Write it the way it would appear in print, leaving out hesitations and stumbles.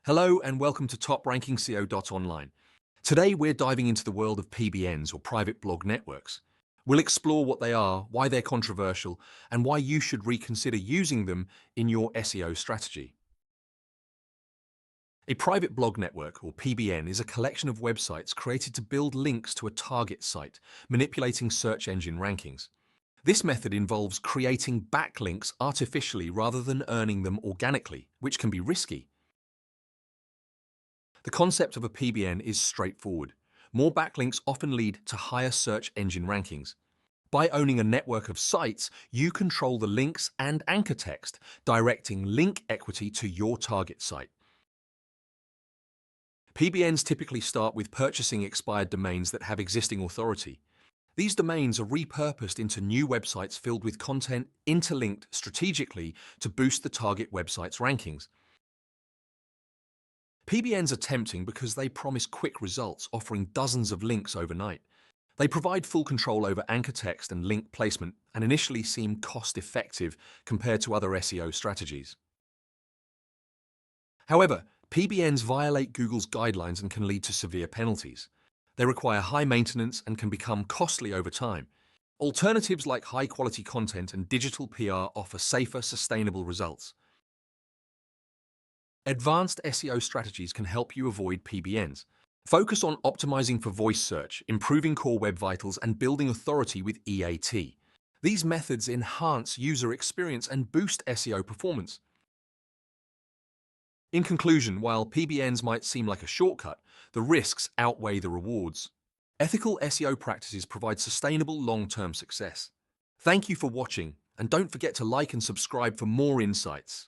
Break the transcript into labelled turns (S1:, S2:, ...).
S1: Hello and welcome to TopRankingSEO.online. Today we're diving into the world of PBNs or private blog networks. We'll explore what they are, why they're controversial, and why you should reconsider using them in your SEO strategy. A private blog network, or PBN, is a collection of websites created to build links to a target site, manipulating search engine rankings. This method involves creating backlinks artificially rather than earning them organically, which can be risky. The concept of a PBN is straightforward. More backlinks often lead to higher search engine rankings. By owning a network of sites, you control the links and anchor text, directing link equity to your target site. PBNs typically start with purchasing expired domains that have existing authority. These domains are repurposed into new websites filled with content interlinked strategically to boost the target website's rankings. PBNs are tempting because they promise quick results, offering dozens of links overnight. They provide full control over anchor text and link placement and initially seem cost-effective compared to other SEO strategies. However, PBNs violate Google's guidelines and can lead to severe penalties. They require high maintenance and can become costly over time. Alternatives like high-quality content and digital PR offer safer, sustainable results. Advanced SEO strategies can help you avoid PBNs. Focus on optimizing for voice search, improving core web vitals, and building authority with EAT. These methods enhance user experience and boost SEO performance. In conclusion, while PBNs might seem like a shortcut, the risks outweigh the rewards. Ethical SEO practices provide sustainable long-term success. Thank you for watching, and don't forget to like and subscribe for more insights.